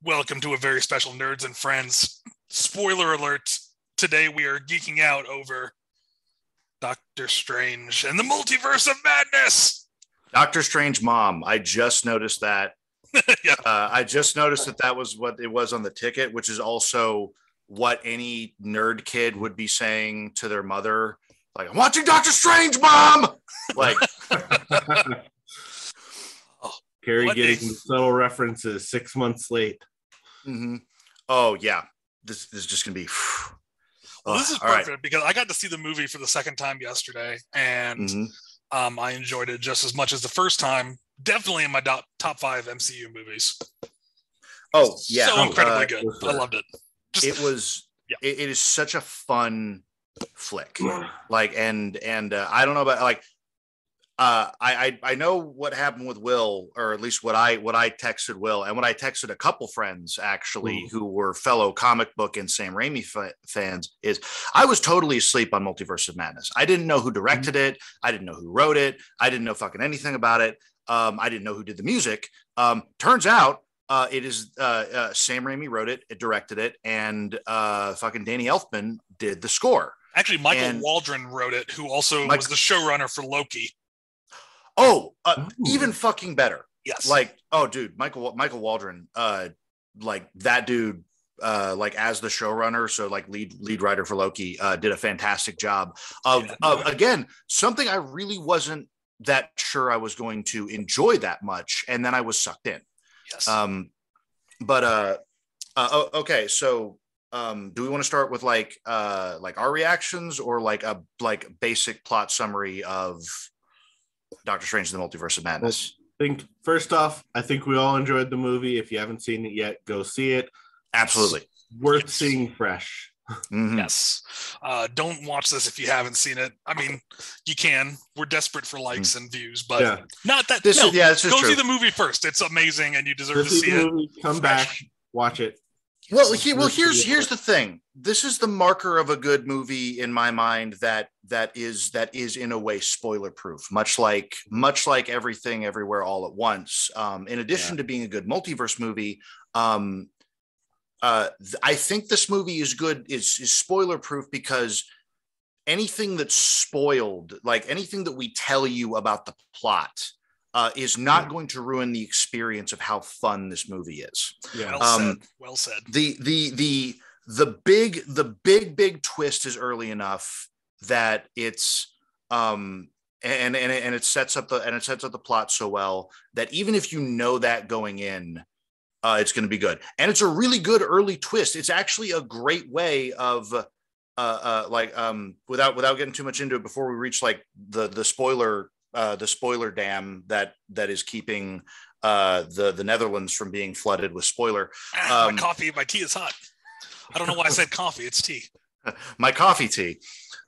Welcome to a very special Nerds and Friends. Spoiler alert. Today we are geeking out over Doctor Strange and the Multiverse of Madness. Doctor Strange Mom. I just noticed that. Yeah. I just noticed that was what it was on the ticket, which is also what any nerd kid would be saying to their mother. Like, I'm watching Doctor Strange, Mom! Like, Carey getting subtle references 6 months late. Mm-hmm. Oh, yeah. This is just going to be... Well, this is perfect because I got to see the movie for the second time yesterday, and I enjoyed it just as much as the first time. Definitely in my top 5 MCU movies. Oh, yeah. So incredibly good. I loved it. It is such a fun flick. Like, and I don't know about, like, I know what happened with Will, or at least what I texted Will, and what I texted a couple friends actually who were fellow comic book and Sam Raimi fans is I was totally asleep on Multiverse of Madness. I didn't know who directed it. I didn't know who wrote it. I didn't know fucking anything about it. I didn't know who did the music. Turns out it is Sam Raimi wrote it, directed it, and fucking Danny Elfman did the score. Actually, Michael Waldron wrote it, who also was the showrunner for Loki. Even fucking better. Yes. Like, oh, dude, Michael Waldron, like that dude, like as the showrunner, so like lead writer for Loki, did a fantastic job of again, something I really wasn't that sure I was going to enjoy that much, and then I was sucked in. Yes. Okay, so do we want to start with like our reactions, or like a basic plot summary of Doctor Strange and the Multiverse of Madness? First off, I think we all enjoyed the movie. If you haven't seen it yet, go see it. Absolutely. It's worth seeing fresh. Mm-hmm. Yes. Don't watch this if you haven't seen it. I mean, you can. We're desperate for likes and views, but not that. This is go true. See the movie first. It's amazing, and you deserve to see it. Come back, watch it. Well, here's the thing. This is the marker of a good movie in my mind that is in a way spoiler proof, much like Everything Everywhere All at Once. In addition to being a good multiverse movie, I think this movie is good, is spoiler proof, because anything that's spoiled, like anything that we tell you about the plot, is not going to ruin the experience of how fun this movie is. Yeah. Well said. The big twist is early enough that it's and it sets up the plot so well that even if you know that going in, it's going to be good. And it's a really good early twist. It's actually a great way of without getting too much into it before we reach like the spoiler dam that is keeping the Netherlands from being flooded with spoiler. My tea is hot. I don't know why I said coffee. It's tea. My coffee tea.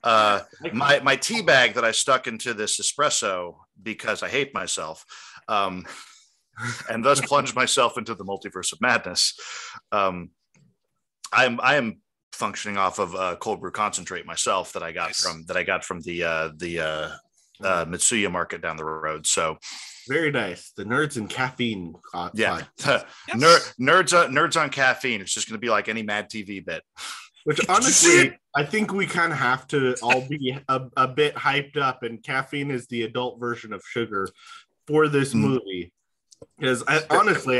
My tea bag that I stuck into this espresso because I hate myself. And thus plunged myself into the Multiverse of Madness. I am functioning off of cold brew concentrate myself that I got from the Mitsuya market down the road. So very nice. The nerds and caffeine. Nerds on caffeine. It's just going to be like any Mad TV bit. Which honestly, I think we kind of have to all be a bit hyped up, and caffeine is the adult version of sugar for this movie. Because I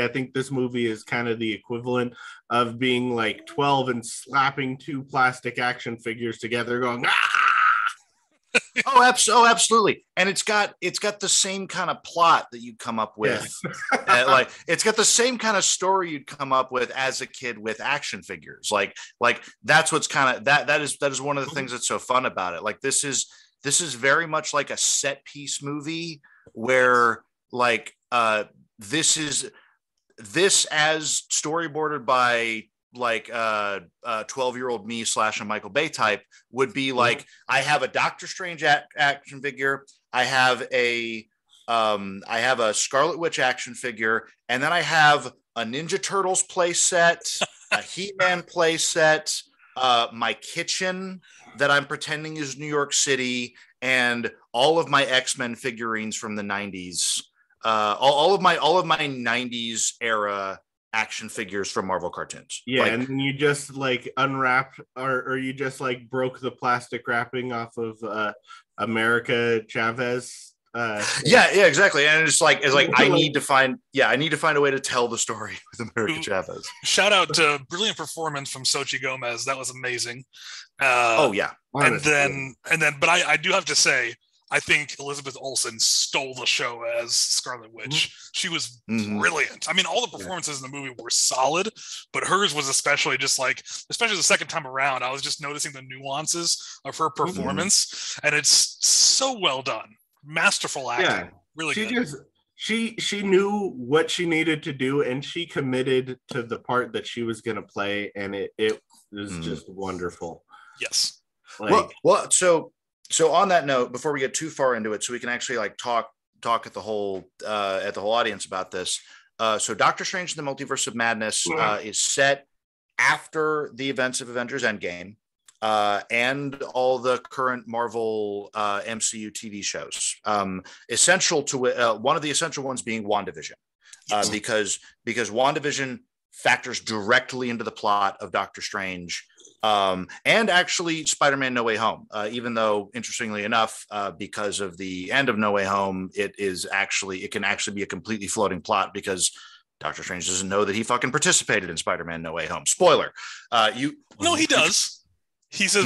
think this movie is kind of the equivalent of being like 12 and slapping 2 plastic action figures together going, absolutely. And it's got the same kind of plot that you'd come up with. Like it's got the same kind of story you'd come up with as a kid with action figures. Like that's what's kind of that is one of the things that's so fun about it. Like this is very much like a set piece movie where like this as storyboarded by like 12-year-old me / a Michael Bay type would be like, I have a Doctor Strange action figure, I have a Scarlet Witch action figure, and then I have a Ninja Turtles play set, a He-Man play set, my kitchen that I'm pretending is New York City, and all of my X-Men figurines from the 90s. All of my 90s era action figures from Marvel cartoons. Yeah, and then you just like unwrap or you just like broke the plastic wrapping off of America Chavez. Yeah, exactly. And it's like I need to find a way to tell the story with America Chavez. Shout out to brilliant performance from Xochitl Gomez. That was amazing. Honestly. And then, but I do have to say, I think Elizabeth Olsen stole the show as Scarlet Witch. Mm-hmm. She was brilliant. I mean, all the performances in the movie were solid, but hers was especially especially the second time around, I was just noticing the nuances of her performance, and it's so well done. Masterful acting. Yeah, really good. She knew what she needed to do, and she committed to the part that she was going to play, and it was just wonderful. Yes. So on that note, before we get too far into it, so we can actually like talk at the whole audience about this. So Doctor Strange in the Multiverse of Madness is set after the events of Avengers Endgame and all the current Marvel MCU TV shows. Essential to one of the essential ones being WandaVision, because WandaVision factors directly into the plot of Doctor Strange. And actually Spider-Man No Way Home, even though interestingly enough, because of the end of No Way Home, it can actually be a completely floating plot because Doctor Strange doesn't know that he fucking participated in Spider-Man No Way Home. Spoiler. No, he does. He says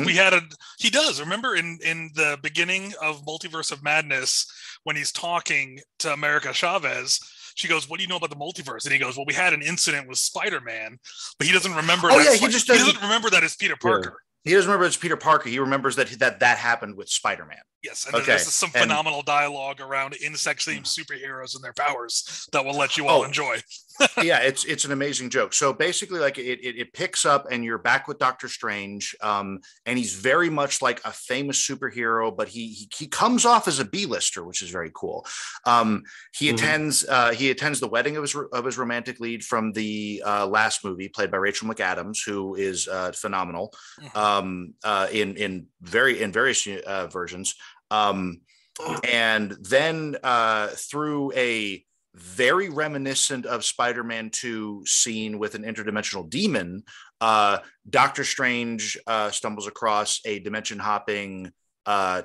he does. Remember in the beginning of Multiverse of Madness, when he's talking to America Chavez, she goes, "What do you know about the multiverse?" And he goes, "Well, we had an incident with Spider-Man," but he doesn't remember. He doesn't remember that it's Peter Parker. He doesn't remember it's Peter Parker. He remembers that happened with Spider-Man. Yes, and there's some phenomenal dialogue around insect-themed superheroes and their powers that will let you all enjoy. Yeah, it's an amazing joke. So basically, like it picks up, and you're back with Doctor Strange, and he's very much like a famous superhero, but he comes off as a B-lister, which is very cool. He attends the wedding of his romantic lead from the last movie, played by Rachel McAdams, who is phenomenal in various versions. And then through a very reminiscent of Spider-Man 2 scene with an interdimensional demon, Doctor Strange stumbles across a dimension hopping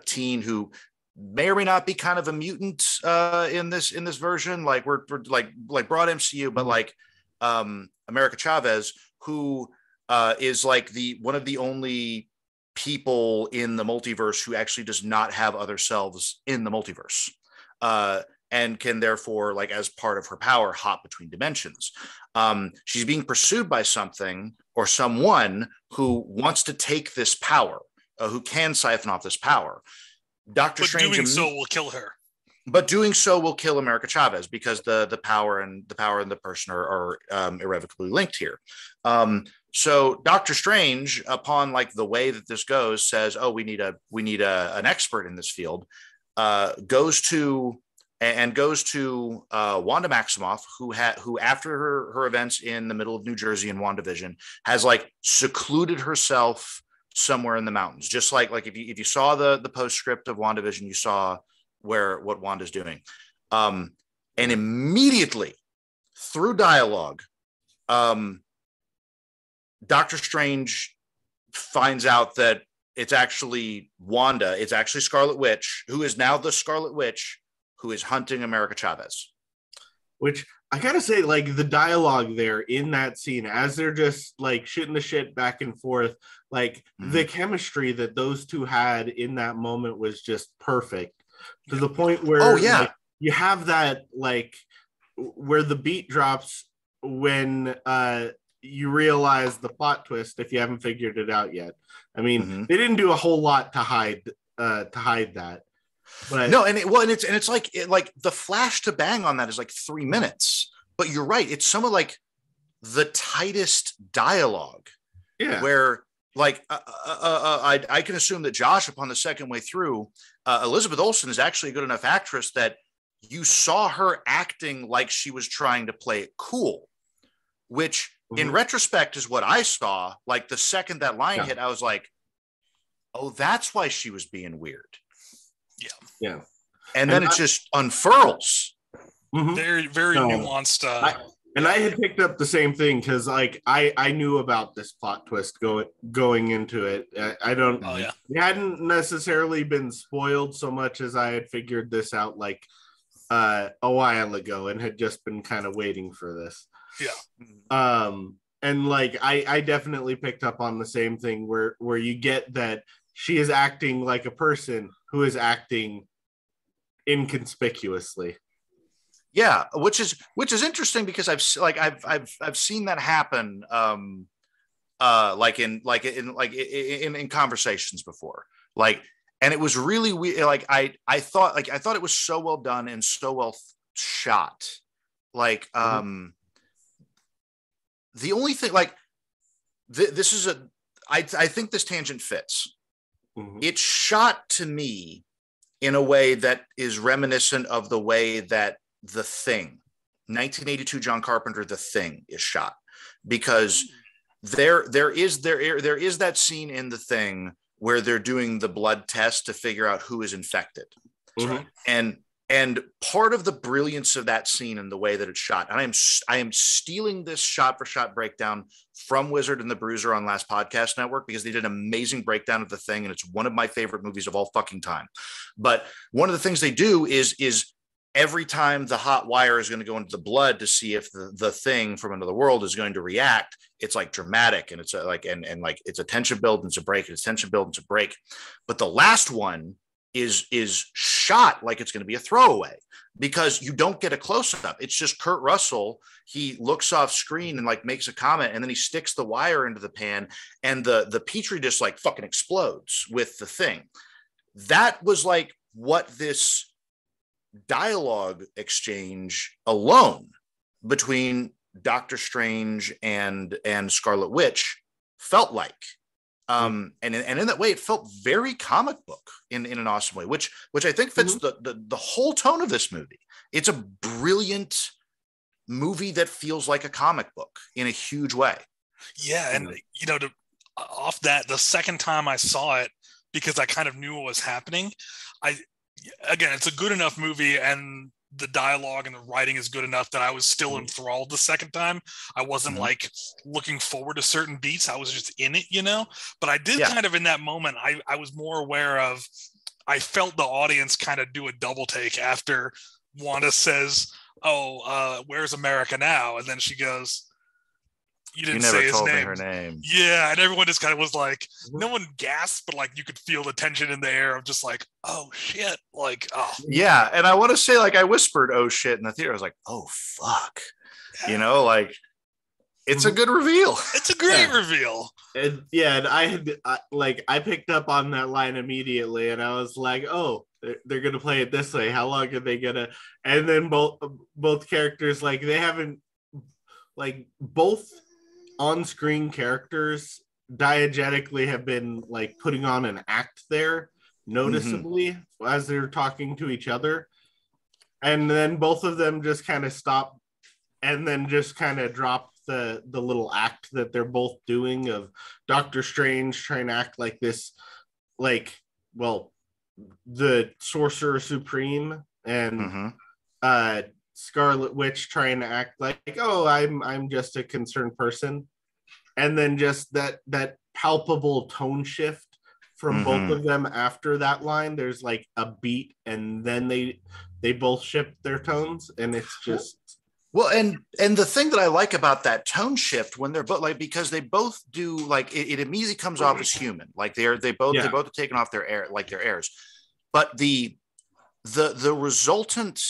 teen who may or may not be kind of a mutant in this version. Like we're like broad MCU, but like America Chavez, who is like one of the only people in the multiverse who actually does not have other selves in the multiverse, and can therefore, like as part of her power, hop between dimensions. She's being pursued by something or someone who wants to take this power, who can siphon off this power. Doctor Strange doing so will kill her. But doing so will kill America Chavez because the power and the person are irrevocably linked here. So Doctor Strange, upon like the way that this goes, says, "Oh, we need an expert in this field." Goes to Wanda Maximoff, who after her events in the middle of New Jersey in WandaVision has like secluded herself somewhere in the mountains. Just like if you saw the postscript of WandaVision, you saw what Wanda's doing. And immediately through dialogue, Doctor Strange finds out that it's actually Wanda, it's actually Scarlet Witch, who is now the Scarlet Witch, who is hunting America Chavez. Which I gotta say, like the dialogue there in that scene, as they're just like shooting the shit back and forth, like the chemistry that those two had in that moment was just perfect. To the point where like, you have that like where the beat drops when you realize the plot twist if you haven't figured it out yet. I mean, they didn't do a whole lot to hide that. But no, it's like the flash to bang on that is like 3 minutes. But you're right, it's some of like the tightest dialogue. Yeah, where like I can assume that Josh, upon the second way through, Elizabeth Olsen is actually a good enough actress that you saw her acting like she was trying to play it cool, which in retrospect is what I saw. Like the second that line hit, I was like, oh, that's why she was being weird. Yeah. And then it just unfurls. Very, very nuanced. And I had picked up the same thing because, like, I knew about this plot twist going into it. I don't. Oh yeah. It hadn't necessarily been spoiled so much as I had figured this out like a while ago and had just been kind of waiting for this. Yeah. And like I definitely picked up on the same thing where you get that she is acting like a person who is acting inconspicuously. Yeah, which is interesting because I've seen that happen in conversations before. Like, and it was really weird. Like I thought it was so well done and so well shot. Like the only thing, like, this is I think this tangent fits. It's shot to me in a way that is reminiscent of the way that The Thing, 1982 John Carpenter, The Thing, is shot, because there is that scene in The Thing where they're doing the blood test to figure out who is infected. And part of the brilliance of that scene and the way that it's shot, and I am stealing this shot for shot breakdown from Wizard and the Bruiser on Last Podcast Network, because they did an amazing breakdown of The Thing, and it's one of my favorite movies of all fucking time. But one of the things they do is every time the hot wire is going to go into the blood to see if the thing from another world is going to react, it's like dramatic, and it's like it's a tension build and it's a break, and it's tension build and it's a break. But the last one is shot like it's going to be a throwaway, because you don't get a close-up. It's just Kurt Russell. He looks off screen and like makes a comment, and then he sticks the wire into the pan, and the petri dish like fucking explodes with the thing. That was like what this dialogue exchange alone between Doctor Strange and Scarlet Witch felt like. And in that way, it felt very comic book in an awesome way, which I think fits the whole tone of this movie. It's a brilliant movie that feels like a comic book in a huge way. Yeah, and off that, the second time I saw it, because I kind of knew what was happening, it's a good enough movie, and the dialogue and the writing is good enough that I was still enthralled the second time. I wasn't like looking forward to certain beats. I was just in it, but I did kind of in that moment, I was more aware of, I felt the audience kind of do a double take after Wanda says, where's America now? And then she goes, you didn't say his name. Her name. Yeah, and everyone just kind of was like, no one gasped, but like you could feel the tension in the air of just like, oh shit, like, oh. Yeah, and I want to say, like, I whispered, oh shit, in the theater. I was like, oh fuck, like, it's a good reveal. It's a great reveal. And I picked up on that line immediately, and I was like, oh, they're gonna play it this way. How long are they gonna? And then both characters, like, they haven't, like, both on-screen characters diegetically have been like putting on an act there noticeably as they're talking to each other, and then both of them just kind of stop and then just kind of drop the little act that they're both doing of Doctor Strange trying to act like this, like, well, the Sorcerer Supreme, and Scarlet Witch trying to act like, oh, I'm just a concerned person. And then just that palpable tone shift from both of them after that line. There's like a beat, and then they both shift their tones, and it's just well. And the thing that I like about that tone shift when they're both, like, because they both do, like, it immediately comes off as human, like they both have taken off their air, like their airs, but the resultant,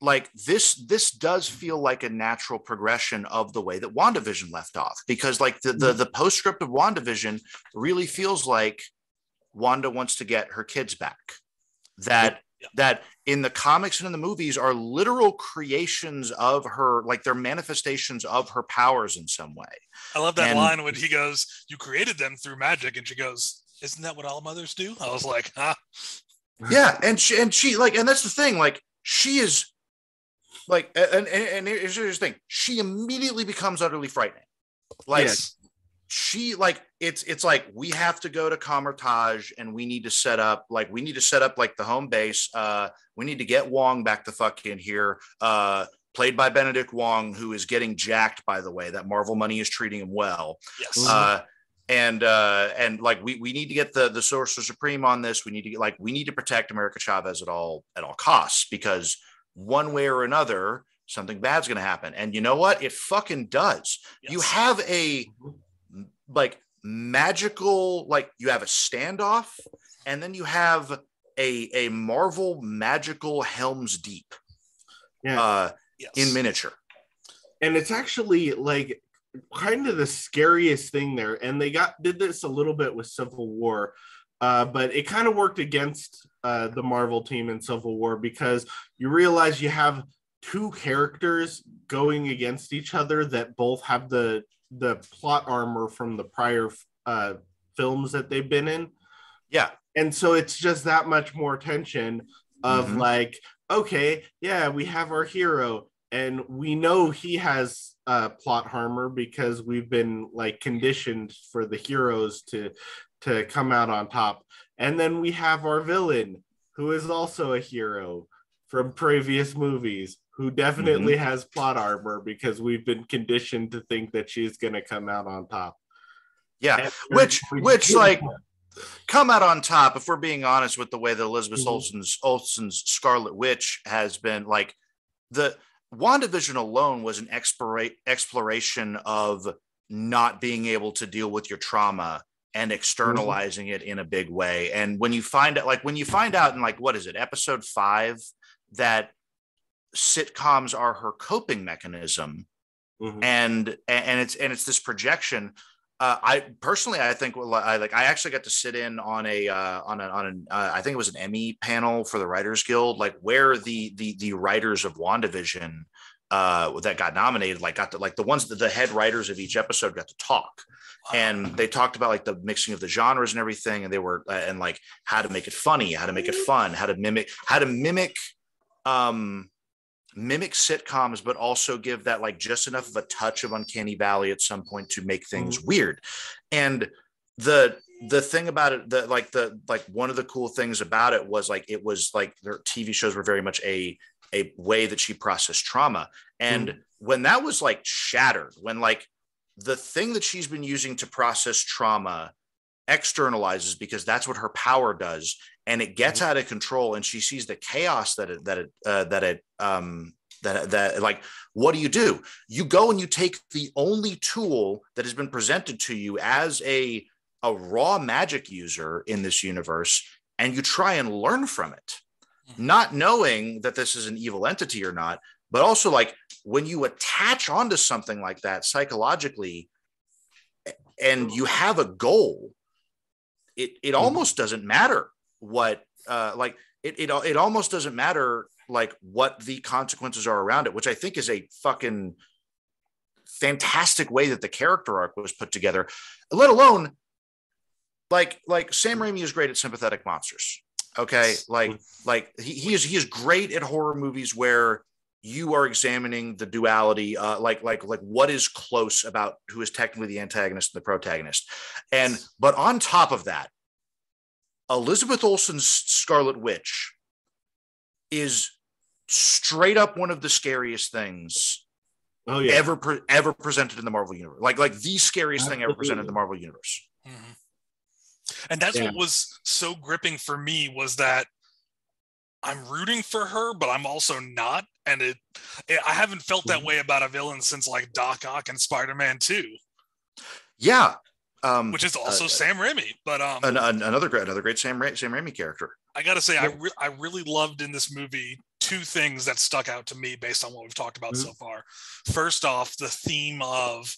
like, this does feel like a natural progression of the way that WandaVision left off, because like the postscript of WandaVision really feels like Wanda wants to get her kids back. That in the comics and in the movies are literal creations of her, like they're manifestations of her powers in some way. I love that line when he goes, "You created them through magic," and she goes, "Isn't that what all mothers do?" I was like, huh? Yeah, and she like, and that's the thing, like, she is like, and here's the thing, she immediately becomes utterly frightening. Like, she, like, it's like, we have to go to Comertage, and we need to set up like the home base. We need to get Wong back the fuck in here. played by Benedict Wong, who is getting jacked, by the way. That Marvel money is treating him well. Yes. And like we need to get the Sorcerer Supreme on this. We need to we need to protect America Chavez at all costs, because one way or another, something bad's going to happen. And you know what? It fucking does. Yes. You have a magical, you have a standoff, and then you have a Marvel magical Helm's Deep. Yeah. In miniature. And it's actually kind of the scariest thing there. And they did this a little bit with Civil War, but it kind of worked against the Marvel team in Civil War, because you realize you have two characters going against each other that both have the plot armor from the prior films that they've been in. Yeah. And so it's just that much more tension of okay, yeah, we have our hero, and we know he has plot armor because we've been conditioned for the heroes to come out on top. And then we have our villain, who is also a hero from previous movies, who definitely has plot armor because we've been conditioned to think that she's going to come out on top. Yeah, which come out on top, if we're being honest with the way that Elizabeth Olsen's Scarlet Witch has been, the WandaVision alone was an exploration of not being able to deal with your trauma and externalizing it in a big way. And when you find out in what is it, episode 5, that sitcoms are her coping mechanism, and it's this projection. I think I actually got to sit in on I think it was an Emmy panel for the Writers Guild, where the writers of WandaVision that got nominated, got to the ones that the head writers of each episode got to talk. And they talked about the mixing of the genres and everything, and they were and how to make it funny, how to make it fun, how to mimic sitcoms, but also give that just enough of a touch of Uncanny Valley at some point to make things weird. And the thing about it, one of the cool things about it was it was their TV shows were very much a way that she processed trauma. And when that was shattered, when the thing that she's been using to process trauma externalizes, because that's what her power does, and it gets out of control, and she sees the chaos that what do? You go and you take the only tool that has been presented to you as a raw magic user in this universe, and you try and learn from it, not knowing that this is an evil entity or not. But also when you attach onto something like that psychologically, and you have a goal, it almost doesn't matter what it almost doesn't matter what the consequences are around it, which I think is a fucking fantastic way that the character arc was put together. Let alone Sam Raimi is great at sympathetic monsters. Okay, he is great at horror movies where you are examining the duality, what is close about who is technically the antagonist and the protagonist. But on top of that, Elizabeth Olsen's Scarlet Witch is straight up one of the scariest things ever presented in the Marvel universe. The scariest thing ever presented in the Marvel universe. And that's what was so gripping for me, was that I'm rooting for her, but I'm also not. And I haven't felt that way about a villain since Doc Ock and Spider-Man 2. Yeah. Which is also Sam Raimi, but another great Sam Raimi character. I gotta say, I really loved in this movie two things that stuck out to me based on what we've talked about so far. First off, the theme of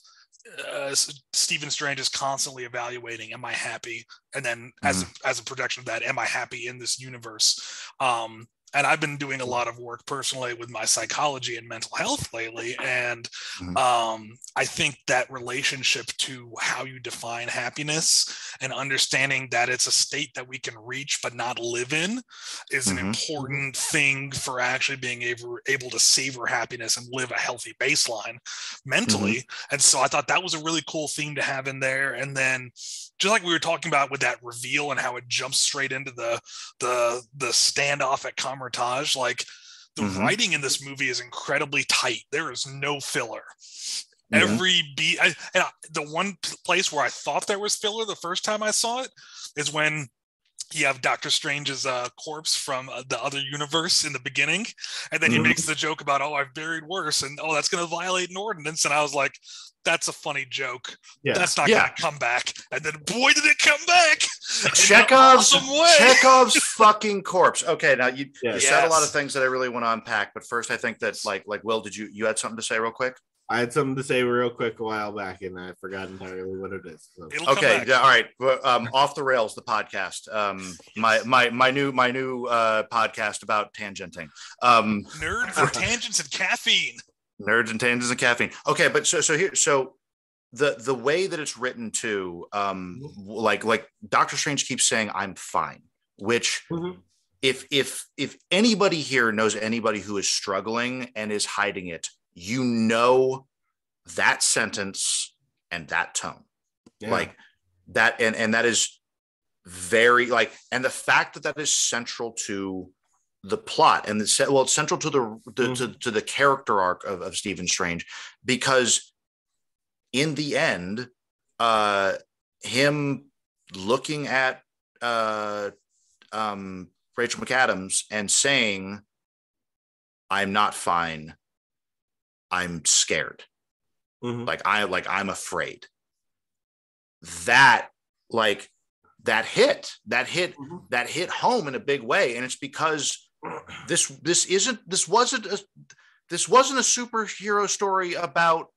Stephen Strange is constantly evaluating, am I happy? And then as a projection of that, am I happy in this universe? And I've been doing a lot of work personally with my psychology and mental health lately. And I think that relationship to how you define happiness and understanding that it's a state that we can reach but not live in is an important thing for actually being able to savor happiness and live a healthy baseline mentally. And so I thought that was a really cool theme to have in there. And then just like we were talking about with that reveal and how it jumps straight into the standoff at Kamertage, The writing in this movie is incredibly tight. There is no filler. Every beat, the one place where I thought there was filler the first time I saw it is when you have Doctor Strange's corpse from the other universe in the beginning, and then he makes the joke about, oh, I've buried worse, and oh, that's going to violate an ordinance, and I was like, that's a funny joke. Yeah. That's not going to come back. And then, boy, did it come back! Chekhov's fucking corpse. Okay, now you said a lot of things that I really want to unpack, but first, I think that like Will, did you had something to say real quick? I had something to say real quick a while back, and I forgot entirely what it is. So. Okay, all right. Off the Rails, the podcast. My new podcast about tangenting. Nerds and tangents and caffeine. Nerds and tangents and caffeine. Okay, but so the way that it's written too, like Doctor Strange keeps saying, "I'm fine," which. If anybody here knows anybody who is struggling and is hiding it, you know that sentence and that tone, like that, and that is very like, and the fact that is central to the plot and it's central to the character arc of Stephen Strange, because in the end, him looking at Rachel McAdams and saying, "I'm not fine. I'm scared. I'm afraid." That hit home in a big way, and it's because this wasn't a superhero story about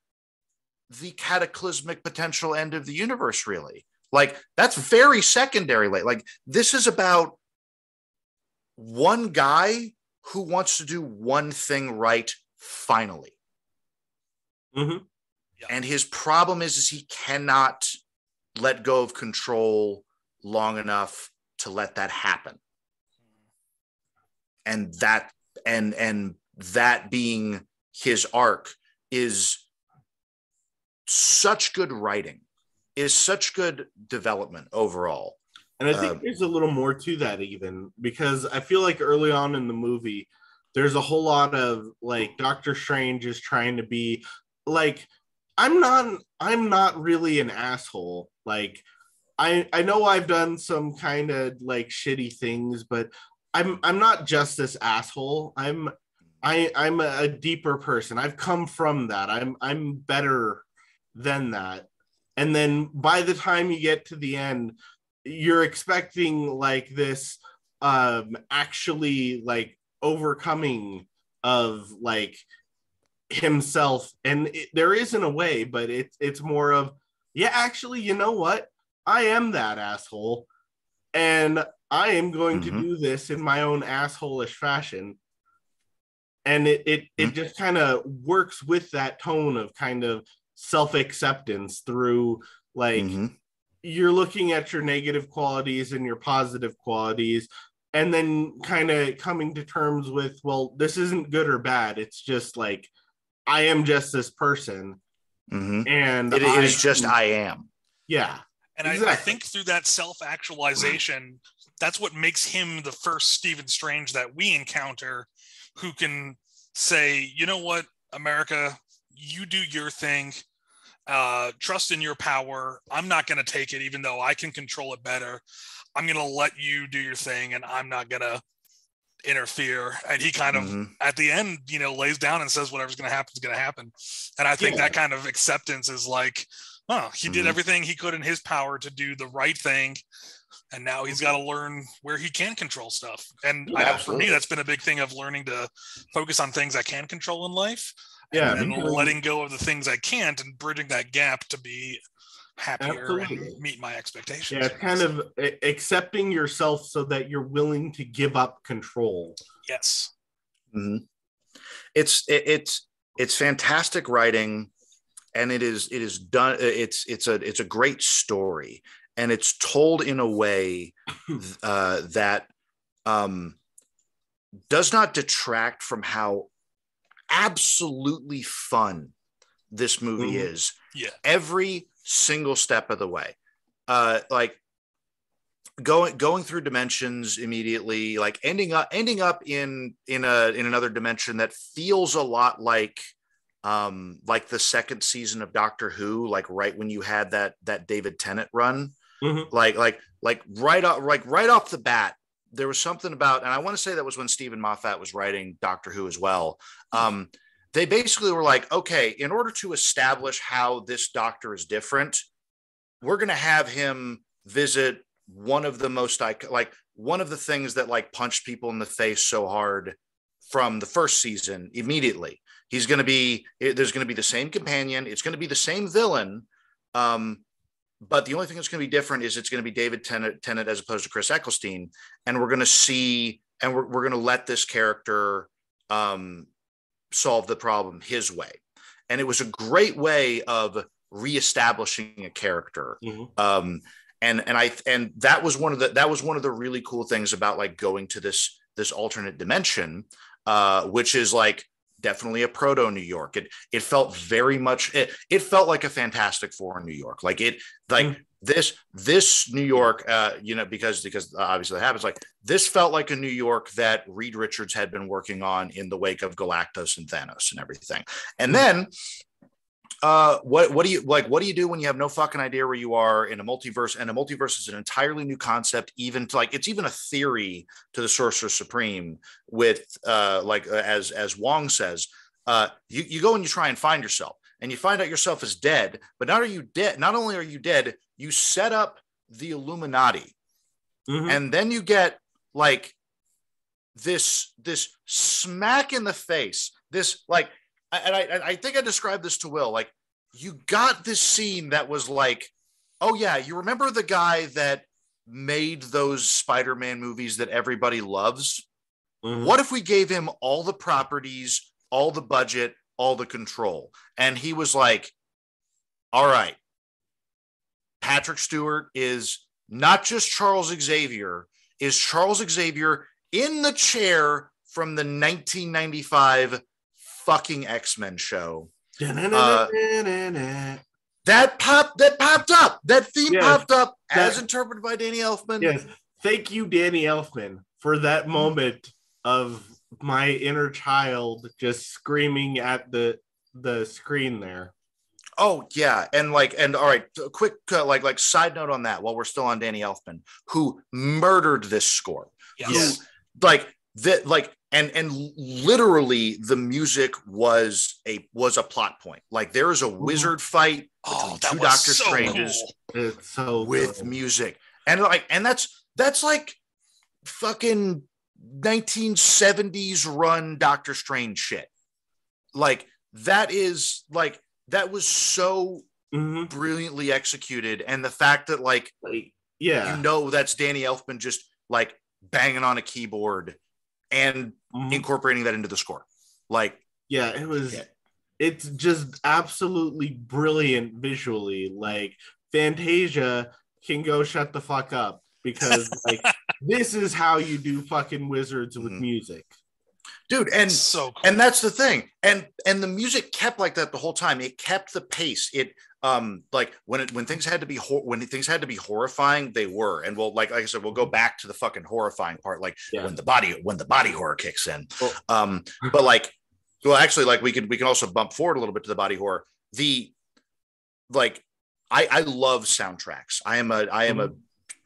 the cataclysmic potential end of the universe. Really, like that's very secondary. Like this is about one guy who wants to do one thing right finally. And his problem is he cannot let go of control long enough to let that happen. And that being his arc is such good writing, is such good development overall. And I think there's a little more to that even, because I feel like early on in the movie, there's a whole lot of like Doctor Strange is trying to be like, I'm not really an asshole. Like I know I've done some kind of like shitty things, but I'm not just this asshole. I'm a deeper person. I've come from that. I'm better than that. And then by the time you get to the end, you're expecting like this actually like overcoming of like himself, and there isn't a way, but it's more of, yeah, actually, you know what, I am that asshole, and I am going to do this in my own asshole-ish fashion. And it just kind of works with that tone of kind of self-acceptance through like you're looking at your negative qualities and your positive qualities, and then kind of coming to terms with, well, this isn't good or bad. It's just like, I am just this person. And it is just, I am. Yeah. And exactly. I think through that self-actualization, that's what makes him the first Stephen Strange that we encounter who can say, you know what, America, you do your thing. Trust in your power. I'm not going to take it, even though I can control it better. I'm going to let you do your thing, and I'm not going to interfere. And he kind of at the end, lays down and says whatever's going to happen is going to happen. And I think that kind of acceptance is like, he did everything he could in his power to do the right thing, and now he's got to learn where he can control stuff. And I know for me, that's been a big thing of learning to focus on things I can control in life, and letting go of the things I can't, and bridging that gap to be happier and meet my expectations. Yeah, kind of accepting yourself so that you're willing to give up control. Yes. It's fantastic writing, and it is done. It's a great story, and it's told in a way that does not detract from how absolutely fun this movie is. Yeah. Every single step of the way. Like going through dimensions immediately, like ending up in another dimension that feels a lot like the second season of Doctor Who, like right when you had that David Tennant run. Like right off the bat, there was something about, and I want to say that was when Stephen Moffat was writing Doctor Who as well. They basically were like, okay, in order to establish how this Doctor is different, we're going to have him visit one of the most one of the things that like punched people in the face so hard from the first season immediately. There's going to be the same companion. It's going to be the same villain. But the only thing that's going to be different is it's going to be David Tennant as opposed to Chris Eccleston. And we're going to see, and we're going to let this character solve the problem his way. And it was a great way of reestablishing a character. And that was one of the really cool things about like going to this alternate dimension, which is like definitely a proto New York. It felt very much, it felt like a Fantastic Four in New York. Like this New York, because obviously that happens, like this felt like a New York that Reed Richards had been working on in the wake of Galactus and Thanos and everything. And then what do you do when you have no fucking idea where you are in a multiverse? And a multiverse is an entirely new concept, even to like, it's even a theory to the Sorcerer Supreme with as Wong says, you go and you try and find yourself, and you find out yourself is dead. But not only are you dead, you set up the Illuminati, and then you get like this smack in the face, this like. And I think I described this to Will, like you got this scene that was like, oh yeah, you remember the guy that made those Spider-Man movies that everybody loves? What if we gave him all the properties, all the budget, all the control? And he was like, all right, Patrick Stewart is not just Charles Xavier, is Charles Xavier in the chair from the 1995 fucking X-Men show. That popped up. That theme popped up as interpreted by Danny Elfman. Yes. Thank you, Danny Elfman, for that moment of my inner child just screaming at the screen there. Oh yeah, and all right, quick like side note on that while we're still on Danny Elfman, who murdered this score. Yes. And literally the music was a plot point. Like there is a wizard fight between two Doctor Stranges with music. And that's like fucking 1970s run Doctor Strange shit. Like that was so brilliantly executed. And the fact that that's Danny Elfman just like banging on a keyboard and incorporating that into the score. Like, yeah, it's just absolutely brilliant visually. Like Fantasia can go shut the fuck up, because like this is how you do fucking wizards with music. Dude, and so cool. And that's the thing. And the music kept like that the whole time. It kept the pace. It like when things had to be horrifying, they were. And like I said, we'll go back to the fucking horrifying part, like when the body horror kicks in. But like, well, actually, like we can also bump forward a little bit to the body horror. I love soundtracks. I am a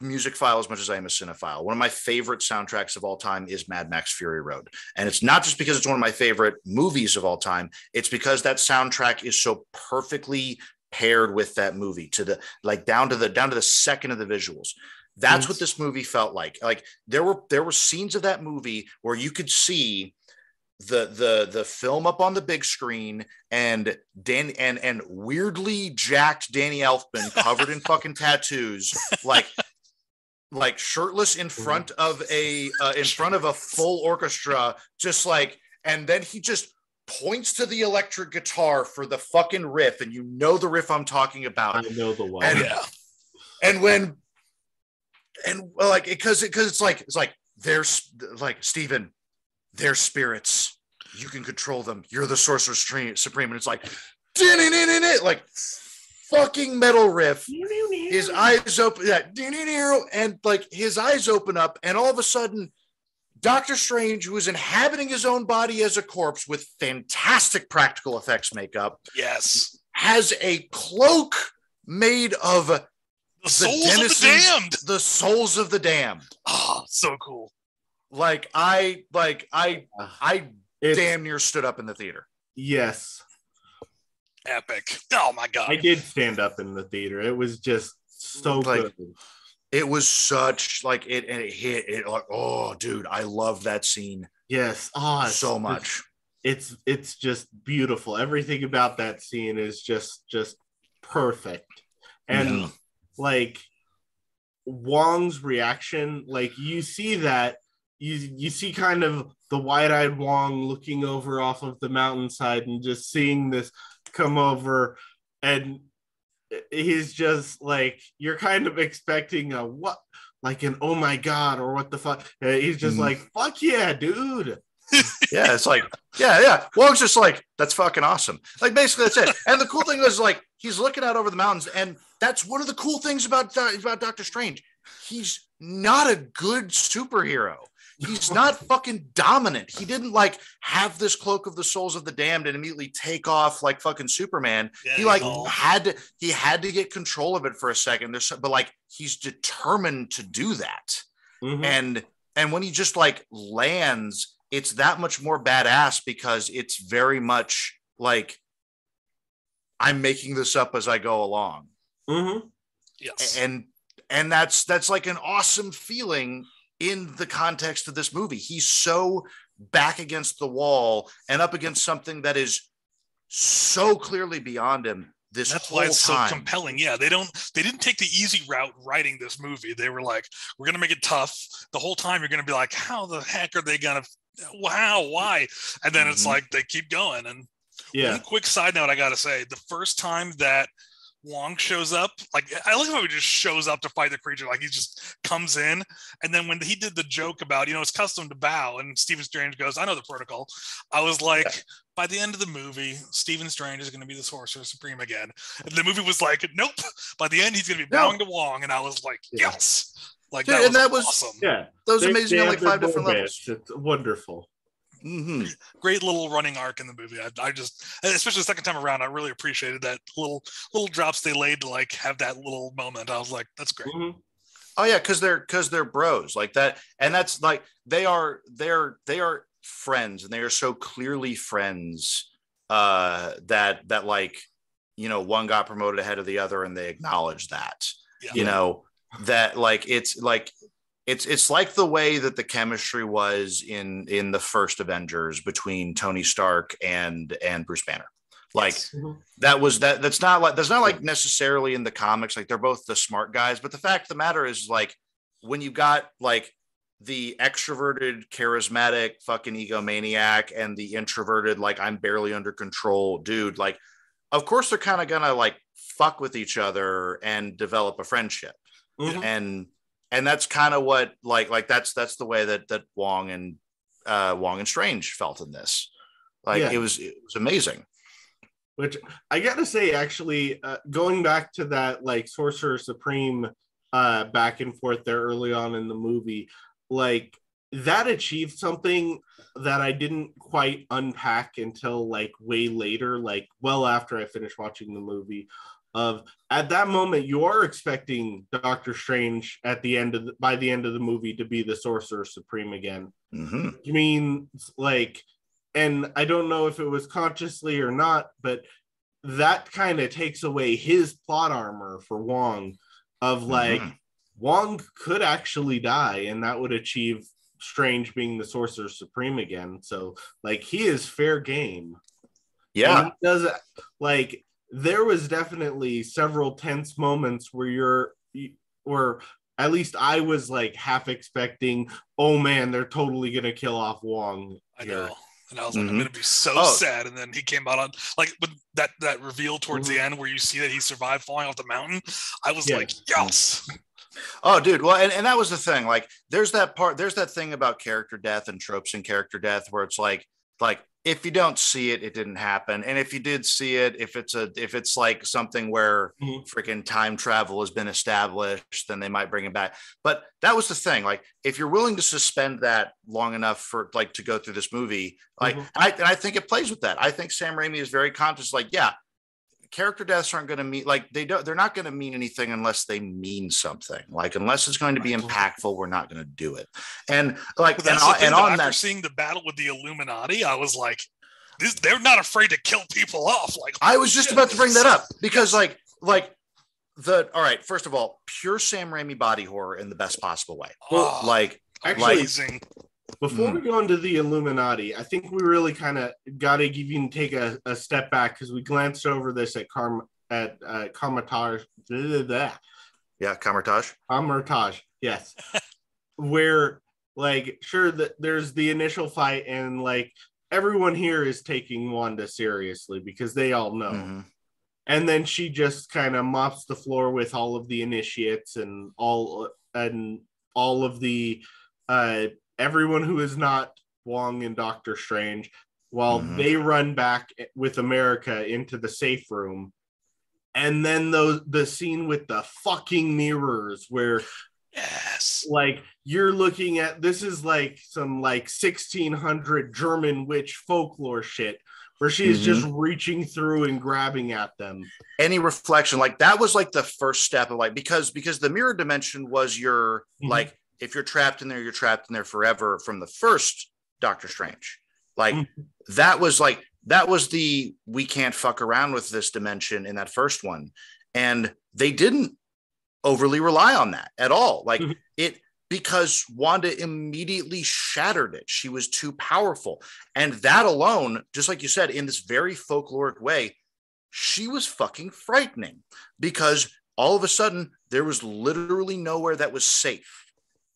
music file as much as I am a cinephile. One of my favorite soundtracks of all time is Mad Max Fury Road. And it's not just because it's one of my favorite movies of all time. It's because that soundtrack is so perfectly paired with that movie to the like down to the second of the visuals. That's what this movie felt like. Like there were scenes of that movie where you could see the film up on the big screen and weirdly jacked Danny Elfman covered in fucking tattoos, like shirtless in front of a full orchestra, just like, and then he just points to the electric guitar for the fucking riff, and you know the riff I'm talking about. I know the one. And like because it's like there's like Steven, they're spirits. You can control them. You're the Sorcerer Supreme. And it's like, like fucking metal riff, his eyes open, and like his eyes open up, and all of a sudden, Doctor Strange, who is inhabiting his own body as a corpse with fantastic practical effects makeup, yes, has a cloak made of the souls of the damned. The souls of the damned. Oh, so cool. Like I damn near stood up in the theater. Yes. Epic. Oh my God. I did stand up in the theater. It was just so good. It was such like it, and it hit it like, oh dude, I love that scene. Yes. Oh, so much. It's just beautiful. Everything about that scene is just perfect. And like Wong's reaction, like you see that you see kind of the wide-eyed Wong looking over off of the mountainside and just seeing this come over, and he's just like, you're kind of expecting a what, like an oh my God or what the fuck. He's just like, fuck yeah, dude. Yeah, it's like, yeah. Wong's just like, that's fucking awesome. Like basically that's it. And the cool thing is like he's looking out over the mountains, and that's one of the cool things about Doctor Strange. He's not a good superhero. He's not fucking dominant. He didn't like have this cloak of the souls of the damned and immediately take off like fucking Superman. Yeah, he like had to get control of it for a second. But like he's determined to do that. And when he just like lands, it's that much more badass because it's very much like I'm making this up as I go along. Yes. And that's like an awesome feeling in the context of this movie. He's so back against the wall and up against something that is so clearly beyond him. That's why it's so compelling. Yeah, they didn't take the easy route writing this movie. They were like, we're gonna make it tough. The whole time you're gonna be like, how the heck are they gonna, why? And then it's like they keep going. And one quick side note I gotta say, the first time that Wong shows up, like I like how he just shows up to fight the creature, like he just comes in. And then when he did the joke about, it's custom to bow, and Stephen Strange goes, I know the protocol, I was like, by the end of the movie, Stephen Strange is going to be the Sorcerer Supreme again. And the movie was like, nope, by the end he's going to be bowing to Wong. And I was like, yes, like that was awesome. Yeah, those amazing on like 5 different levels. It's wonderful. Great little running arc in the movie. I just, especially the second time around, I really appreciated that little drops they laid to like have that little moment. I was like, that's great. Oh yeah, because they're bros like that, and that's like they are friends, and they are so clearly friends that like one got promoted ahead of the other, and they acknowledge that. That like it's like the way that the chemistry was in the first Avengers between Tony Stark and Bruce Banner. Like that's not like necessarily in the comics. Like they're both the smart guys, but the fact of the matter is like when you got like the extroverted, charismatic fucking egomaniac and the introverted, like I'm barely under control dude, like of course they're kind of gonna like fuck with each other and develop a friendship. And that's kind of what like that's the way that Wong and Strange felt in this. Like it was amazing. Which I gotta say, actually, going back to that like Sorcerer Supreme back and forth there early on in the movie, like that achieved something that I didn't quite unpack until like way later, like well after I finished watching the movie. Of at that moment you are expecting Doctor Strange by the end of the movie to be the Sorcerer Supreme again. You mean like, and I don't know if it was consciously or not, but that kind of takes away his plot armor for Wong of like Wong could actually die and that would achieve Strange being the Sorcerer Supreme again. So like he is fair game. Yeah. And does like there was definitely several tense moments where or at least I was like half expecting, oh man, they're totally gonna kill off Wong. I know. And I was like, I'm gonna be so sad. And then he came out on like with that reveal towards the end where you see that he survived falling off the mountain. I was like, yes. Oh, dude. Well, and that was the thing. Like, there's that thing about character death and tropes in character death where it's like if you don't see it, it didn't happen. And if you did see it, if it's like something where freaking time travel has been established, then they might bring it back. But that was the thing. Like, if you're willing to suspend that long enough for like to go through this movie, like, I think it plays with that. I think Sam Raimi is very conscious. Like, yeah, character deaths aren't going to mean like they're not going to mean anything unless they mean something. Like, unless it's going to be impactful, we're not going to do it. And like, after seeing the battle with the Illuminati, I was like, they're not afraid to kill people off. Like, I was just about to bring that up because all right, first of all, pure Sam Raimi body horror in the best possible way. Amazing. Before we go into the Illuminati, I think we really kind of got to even take a step back because we glanced over this at Carmitage. Yeah, Carmitage. Carmitage, yes. Where, like, sure, that there's the initial fight, and like everyone here is taking Wanda seriously because they all know. And then she just kind of mops the floor with all of the initiates and all of the everyone who is not Wong and Doctor Strange, while they run back with America into the safe room. And then the scene with the fucking mirrors where like you're looking at, this is like some like 1600 German witch folklore shit where she's just reaching through and grabbing at them. Any reflection, like that was like the first step of like, because the mirror dimension was your like, if you're trapped in there, you're trapped in there forever from the first Doctor Strange. Like that was the, we can't fuck around with this dimension in that first one. And they didn't overly rely on that at all. Like because Wanda immediately shattered it. She was too powerful. And that alone, just like you said, in this very folkloric way, she was fucking frightening because all of a sudden there was literally nowhere that was safe.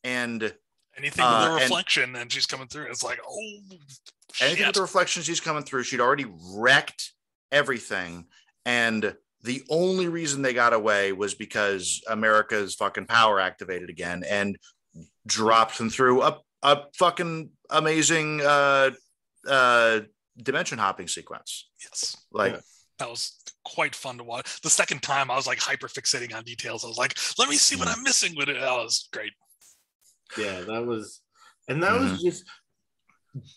And anything with a reflection and she's coming through, it's like, oh shit. Anything with the reflection, she's coming through. She'd already wrecked everything. And the only reason they got away was because America's fucking power activated again and dropped them through a fucking amazing dimension hopping sequence. Yes. Like that was quite fun to watch. The second time I was like hyper fixating on details. I was like, let me see what I'm missing with it. That was great. Yeah, that was just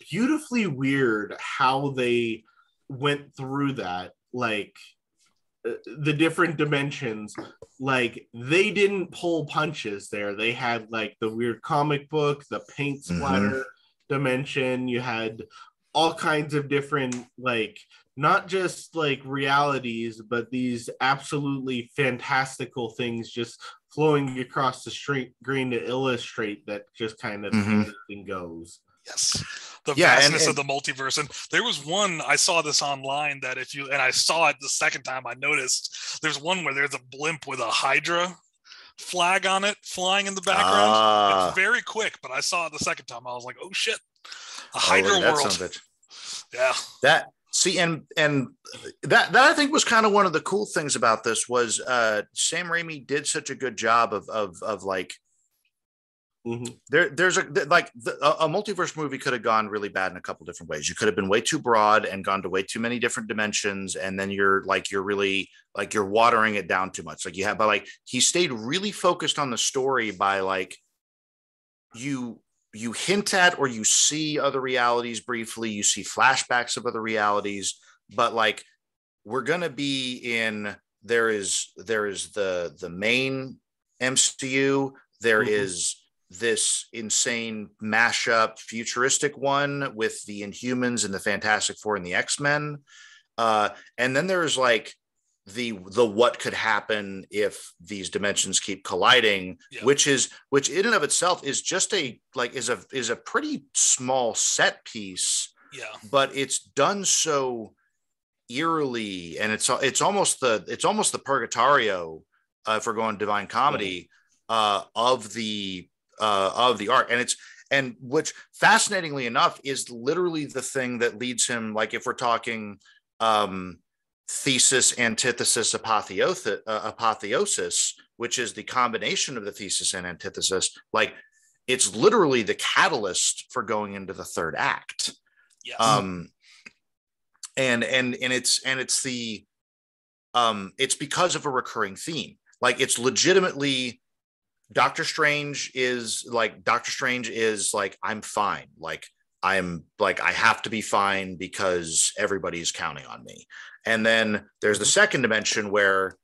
beautifully weird how they went through that, like the different dimensions. Like they didn't pull punches there. They had like the weird comic book, the paint splatter dimension. You had all kinds of different, like, not just like realities, but these absolutely fantastical things just flowing across the screen to illustrate that just kind of everything goes. Yes. The vastness of the multiverse. And there was one, I saw this online that and I saw it the second time I noticed, there's one where there's a blimp with a Hydra flag on it flying in the background. It's very quick, but I saw it the second time. I was like, oh shit, a Hydra world. Yeah. That, see, and that I think was kind of one of the cool things about this was Sam Raimi did such a good job of like, there's a multiverse movie could have gone really bad in a couple different ways. You could have been way too broad and gone to way too many different dimensions, and then you're really like you're watering it down too much. Like you have, but like he stayed really focused on the story by like you hint at or you see other realities briefly, you see flashbacks of other realities, but like we're gonna be in there is the main MCU, there is this insane mashup futuristic one with the Inhumans and the Fantastic Four and the X-Men, and then there's like the what could happen if these dimensions keep colliding, which in and of itself is just a pretty small set piece, but it's done so eerily, and it's almost the Purgatorio, if we're going divine comedy, of the art, and which fascinatingly enough is literally the thing that leads him, like if we're talking thesis, antithesis, apotheosis, which is the combination of the thesis and antithesis, like it's literally the catalyst for going into the third act. and it's the it's because of a recurring theme. Like, it's legitimately Doctor Strange is like, I'm fine. Like, I have to be fine because everybody's counting on me. And then there's the second dimension where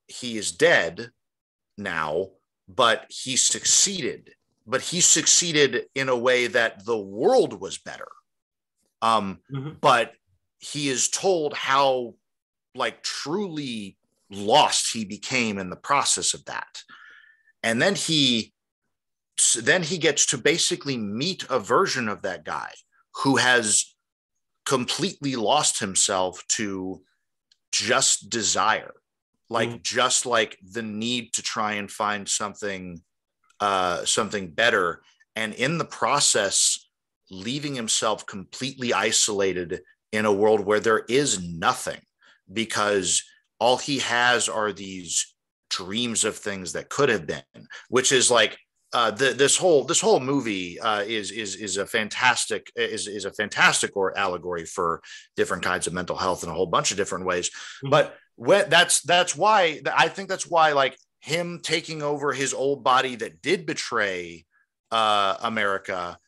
he is dead now, but he succeeded. But he succeeded in a way that the world was better. But he is told how like truly lost he became in the process of that. And then he gets to basically meet a version of that guy who has completely lost himself to just desire, like just like the need to try and find something better, and in the process leaving himself completely isolated in a world where there is nothing, because all he has are these dreams of things that could have been, which is like this whole movie is a fantastic or allegory for different kinds of mental health in a whole bunch of different ways. But that's why I think that's why, like, him taking over his old body that did betray America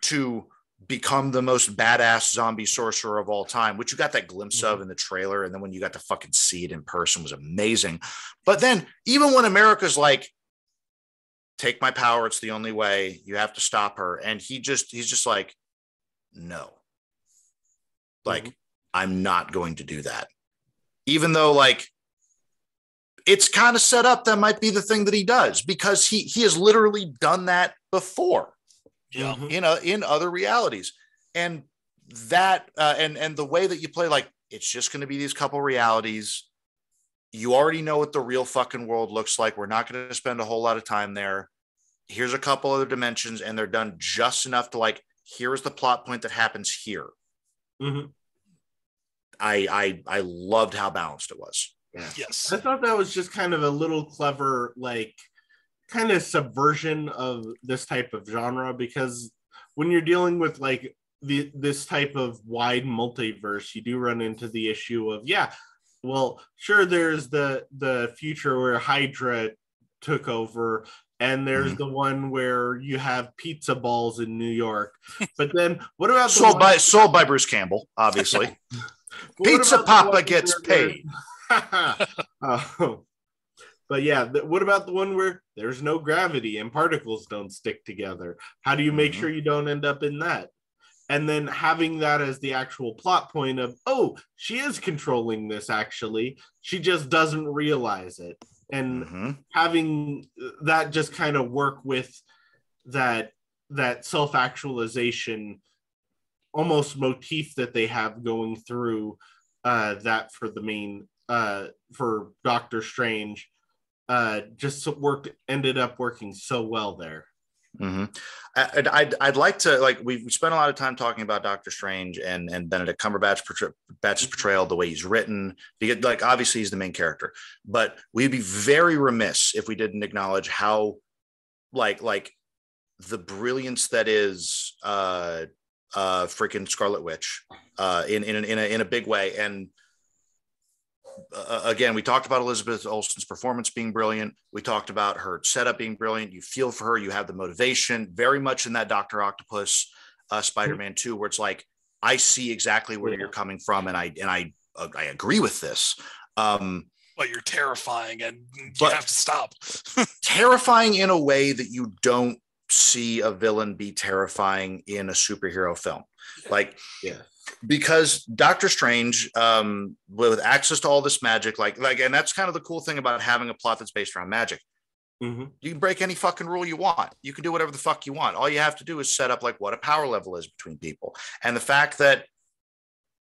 to become the most badass zombie sorcerer of all time, which you got that glimpse of in the trailer, and then when you got to fucking see it in person was amazing. But then even when America's like, take my power, it's the only way, you have to stop her, and he's just like, no, like, I'm not going to do that, even though like it's kind of set up that might be the thing that he does, because he has literally done that before. Yeah. In other realities. And that and the way that you play, like, it's just going to be these couple realities. You already know what the real fucking world looks like. We're not going to spend a whole lot of time there. Here's a couple other dimensions, and they're done just enough to like, here's the plot point that happens here. I loved how balanced it was. Yeah. Yes. I thought that was just kind of a little clever, like, kind of subversion of this type of genre, because when you're dealing with like this type of wide multiverse, you do run into the issue of, well, sure, there's the future where Hydra took over, and there's the one where you have pizza balls in New York. But then what about sold by Bruce Campbell, obviously. Pizza Papa gets paid. But yeah, what about the one where there's no gravity and particles don't stick together? How do you make sure you don't end up in that? And then having that as the actual plot point of, oh, she is controlling this, actually. She just doesn't realize it. And having that just kind of work with that self-actualization almost motif that they have going through that for the main, for Doctor Strange. Just ended up working so well there. I'd like to, like, we spent a lot of time talking about Doctor Strange and Benedict Cumberbatch's portrayal, the way he's written, because, like, obviously he's the main character, but we'd be very remiss if we didn't acknowledge how like the brilliance that is freaking Scarlet Witch in a big way. And again, we talked about Elizabeth Olsen's performance being brilliant. We talked about her setup being brilliant. You feel for her. You have the motivation, very much in that Dr. Octopus Spider-Man 2, where it's like, I see exactly where you're coming from, and I agree with this. But you're terrifying, and you have to stop. Terrifying in a way that you don't see a villain be terrifying in a superhero film. Like, because Doctor Strange, with access to all this magic, like, and that's kind of the cool thing about having a plot that's based around magic. You can break any fucking rule you want. You can do whatever the fuck you want. All you have to do is set up like what a power level is between people. And the fact that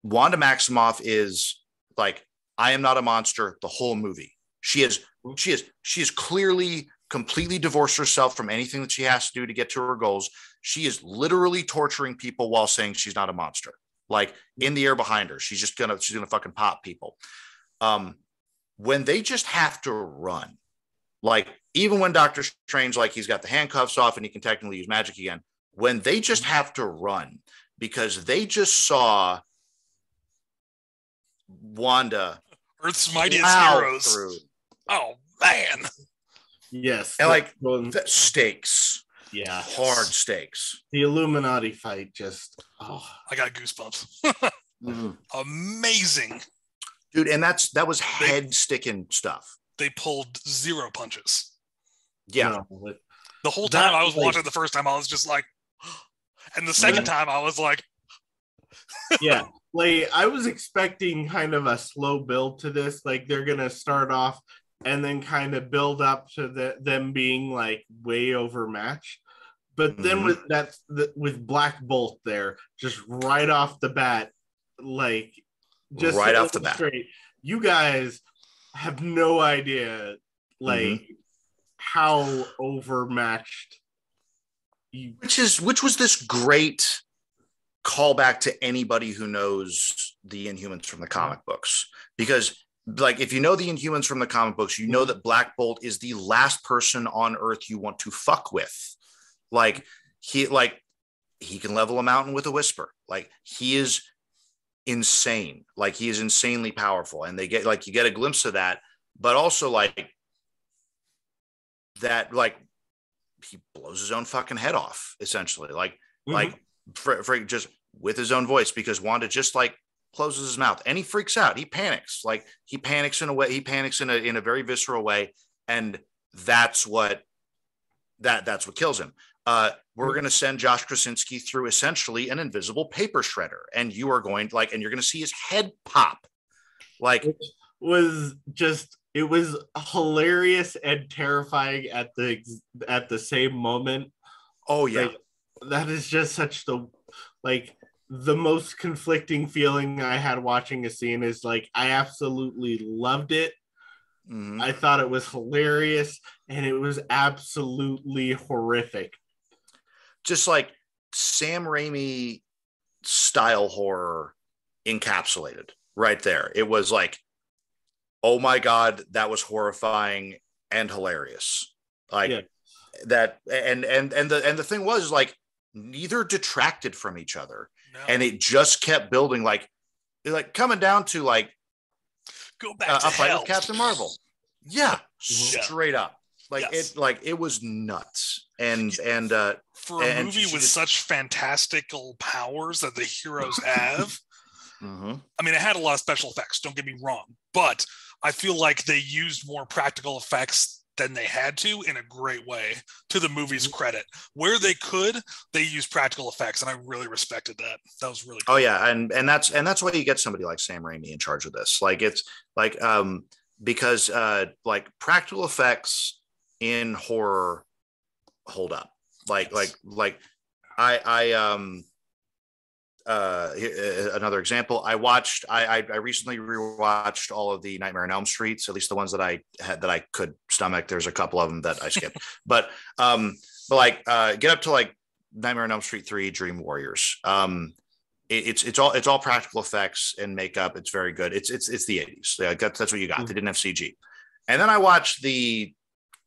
Wanda Maximoff is like, I am not a monster the whole movie. She is clearly completely divorced herself from anything that she has to do to get to her goals. She is literally torturing people while saying she's not a monster. Like, in the air behind her, she's gonna fucking pop people. When they just have to run, like, even when Doctor Strange, like, he's got the handcuffs off and he can technically use magic again, when they just have to run because they just saw Wanda, Earth's mightiest heroes. Through. Oh man. Yes. And like the stakes. Yeah. Hard stakes. The Illuminati fight just I got goosebumps. Mm-hmm. Amazing. Dude, and that was head sticking stuff. They pulled 0 punches. Yeah. No, the whole time I was watching it the first time, I was just like, and the second time I was like, yeah. Like I was expecting kind of a slow build to this. Like they're gonna start off and then kind of build up to them being like way overmatched. But then with Black Bolt there, just right off the bat, like just right off the bat, you guys have no idea like how overmatched you. Which was this great callback to anybody who knows the Inhumans from the comic books, because like if you know the Inhumans from the comic books, you know that Black Bolt is the last person on Earth you want to fuck with. Like he can level a mountain with a whisper. Like he is insane. Like he is insanely powerful, and you get a glimpse of that, but also like that, like he blows his own fucking head off essentially, like for just with his own voice, because Wanda just like closes his mouth and he freaks out. He panics. Like he panics in a way. He panics in a very visceral way, and that's what kills him. We're going to send Josh Krasinski through essentially an invisible paper shredder, and you're going to see his head pop. Like it was hilarious and terrifying at the same moment. Oh yeah, like, that is just such the most conflicting feeling I had watching a scene. Is like I absolutely loved it. I thought it was hilarious, and it was absolutely horrific. Just like Sam Raimi style horror encapsulated right there. It was like, oh my God, that was horrifying and hilarious. Like that. And the thing was like, neither detracted from each other. No. And it just kept building, like coming down to like, go back to a fight with Captain Marvel. Yeah. Straight up. Like it was nuts. And for a movie with such fantastical powers that the heroes have, I mean, it had a lot of special effects, don't get me wrong, but I feel like they used more practical effects than they had to in a great way, to the movie's credit. Where they could, they used practical effects, and I really respected that. That was really cool. Oh yeah, and that's why you get somebody like Sam Raimi in charge of this. Like it's like because like practical effects in horror hold up. Another example, I recently rewatched all of the Nightmare on Elm Streets, at least the ones that I could stomach. There's a couple of them that I skipped, but get up to like Nightmare on Elm Street 3, Dream Warriors. It's all practical effects and makeup. It's very good. It's the 80s. Yeah, that's what you got. They didn't have CG. And then I watched the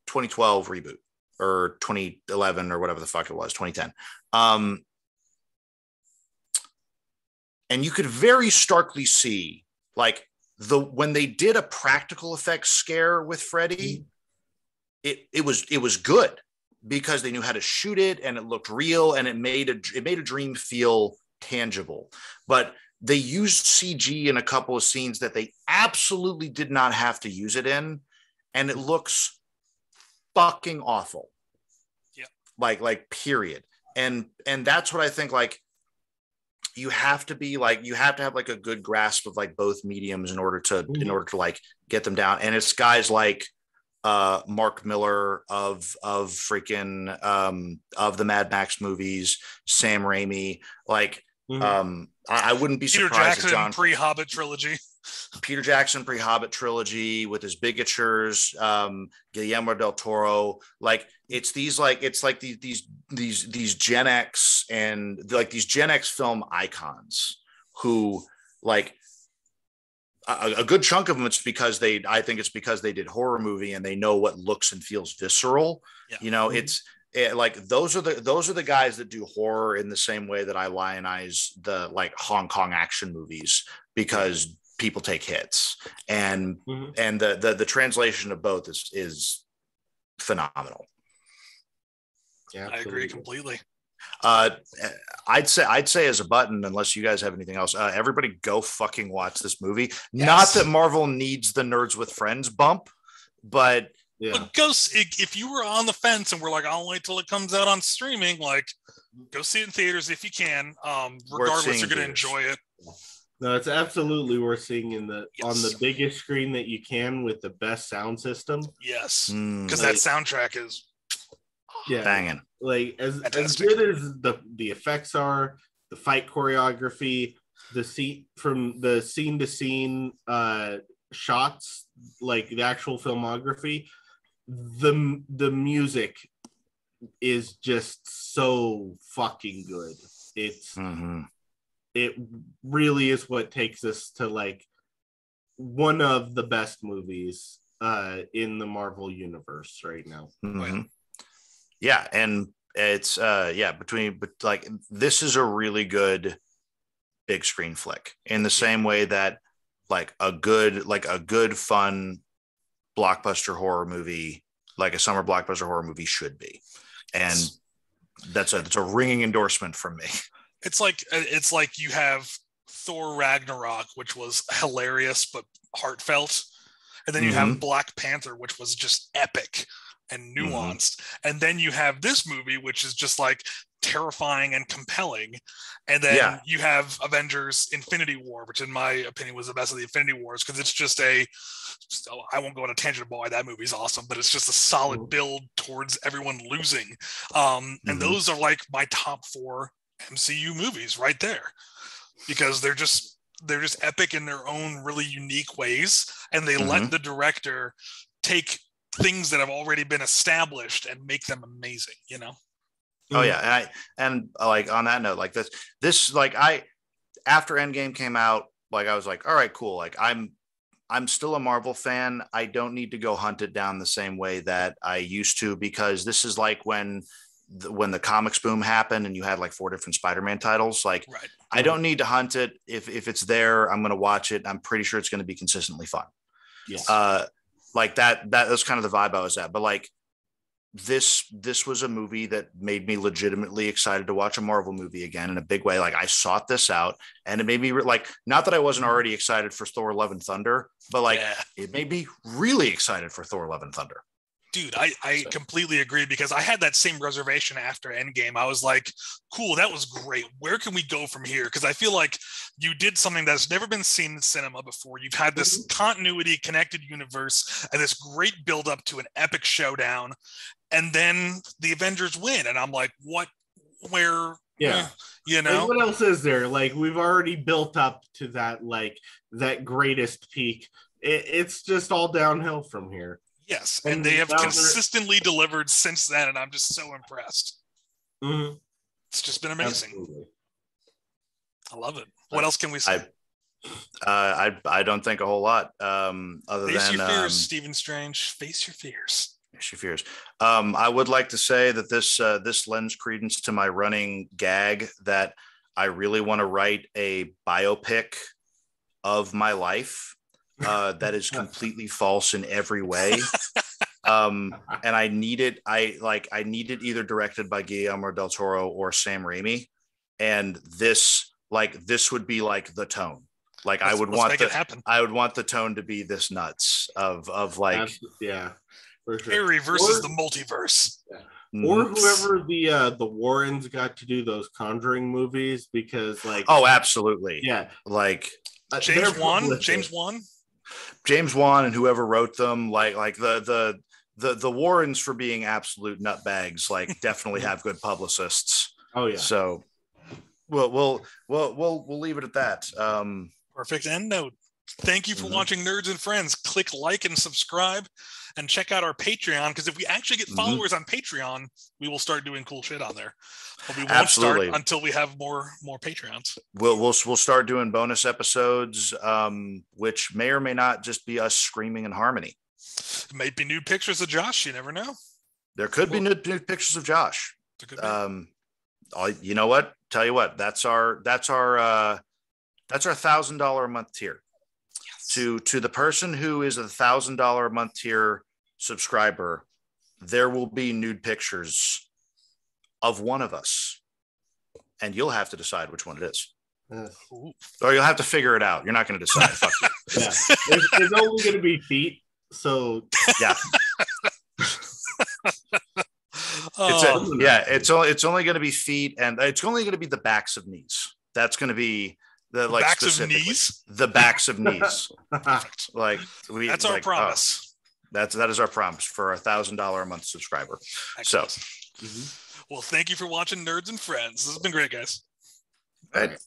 2012 reboot, or 2011 or whatever the fuck it was, 2010. And you could very starkly see, like when they did a practical effects scare with Freddy, it was good because they knew how to shoot it, and it looked real, and it made a dream feel tangible. But they used CG in a couple of scenes that they absolutely did not have to use it in, and it looks fucking awful. Yeah. Like period. And that's what I think, like, you have to have like a good grasp of like both mediums in order to like get them down. And it's guys like Mark Miller of freaking of the Mad Max movies, Sam Raimi, like I wouldn't be surprised Peter Jackson pre-Hobbit trilogy. Peter Jackson pre-Hobbit trilogy with his bigatures, Guillermo del Toro. Like it's these Gen X and like these Gen X film icons who, like, a good chunk of them, I think it's because they did horror movie and they know what looks and feels visceral. Yeah. You know, like those are the guys that do horror in the same way that I lionize the like Hong Kong action movies, because people take hits, and the translation of both is phenomenal. Yeah, I agree completely. I'd say as a button, unless you guys have anything else, everybody go fucking watch this movie. Yes. Not that Marvel needs the Nerds with Friends bump, but But go if you were on the fence and we're like, I'll wait till it comes out on streaming, like go see it in theaters if you can. Regardless, you're gonna enjoy it. No, it's absolutely worth seeing on the biggest screen that you can with the best sound system. Yes, because that soundtrack is banging. Like as good as the effects are, the fight choreography, the scene to scene shots, like the actual filmography, the music is just so fucking good. It's it really is what takes us to like one of the best movies in the Marvel universe right now. Yeah, and it's like this is a really good big screen flick in the same way that like a good fun blockbuster horror movie, like a summer blockbuster horror movie should be. And that's a ringing endorsement from me. It's like you have Thor Ragnarok, which was hilarious but heartfelt, and then you have Black Panther, which was just epic and nuanced, and then you have this movie, which is just like terrifying and compelling, and then you have Avengers Infinity War, which in my opinion was the best of the Infinity Wars, because it's just I won't go on a tangent about why that movie's awesome, but it's just a solid build towards everyone losing, and those are like my top 4 MCU movies right there, because they're just epic in their own really unique ways, and they let the director take things that have already been established and make them amazing, you know? Oh yeah. And like on that note, like this, like after Endgame came out, like I was like, all right, cool. Like I'm still a Marvel fan. I don't need to go hunt it down the same way that I used to, because this is like when the comics boom happened and you had like 4 different Spider-Man titles. Like I don't need to hunt it. If it's there, I'm going to watch it. I'm pretty sure it's going to be consistently fun. Yes. Like that's kind of the vibe I was at. But like this was a movie that made me legitimately excited to watch a Marvel movie again in a big way. Like I sought this out, and it made me like, not that I wasn't already excited for Thor: Love and Thunder, but like it made me really excited for Thor: Love and Thunder. Dude, I completely agree, because I had that same reservation after Endgame. I was like, cool, that was great. Where can we go from here? Because I feel like you did something that's never been seen in cinema before. You've had this continuity, connected universe, and this great build up to an epic showdown. And then the Avengers win. And I'm like, what? Where? Yeah. You know? Like, what else is there? Like, we've already built up to that, like, that greatest peak. It's just all downhill from here. Yes, and they have consistently delivered since then, and I'm just so impressed. It's just been amazing. Absolutely. I love it. What else can we say? I don't think a whole lot. Other Face than your fears, Stephen Strange. Face your fears. Face your fears. I would like to say that this lends credence to my running gag that I really want to write a biopic of my life. That is completely false in every way. And I need it either directed by Guillermo del Toro or Sam Raimi. And this would be like the tone. Like I would want the tone to be this nuts of like, yeah, for sure. Harry versus the multiverse. Yeah. Or whoever the Warrens got to do those Conjuring movies, because like, oh, absolutely. Yeah. Like James Wan and whoever wrote them, like the Warrens, for being absolute nutbags, like definitely have good publicists. Oh yeah. So we'll leave it at that. Perfect end note. Thank you for watching Nerds and Friends. Click like and subscribe, and check out our Patreon, because if we actually get followers on Patreon, we will start doing cool shit on there. But we won't start until we have more Patreons. We'll start doing bonus episodes, which may or may not just be us screaming in harmony. It might be new pictures of Josh. You never know. There could be new pictures of Josh. You know what? Tell you what. That's our $1,000 a month tier. To the person who is $1,000 a month tier subscriber, there will be nude pictures of one of us, and you'll have to decide which one it is. Or you'll have to figure it out. You're not going to decide. Fuck you. Yeah. It's only going to be feet. So yeah. It's only going to be feet, and it's only going to be the backs of knees. That's going to be the like backs of knees. The backs of knees. Like that's our promise. That is our promise for $1,000 a month subscriber. Excellent. So, well, thank you for watching Nerds and Friends. This has been great, guys. Right.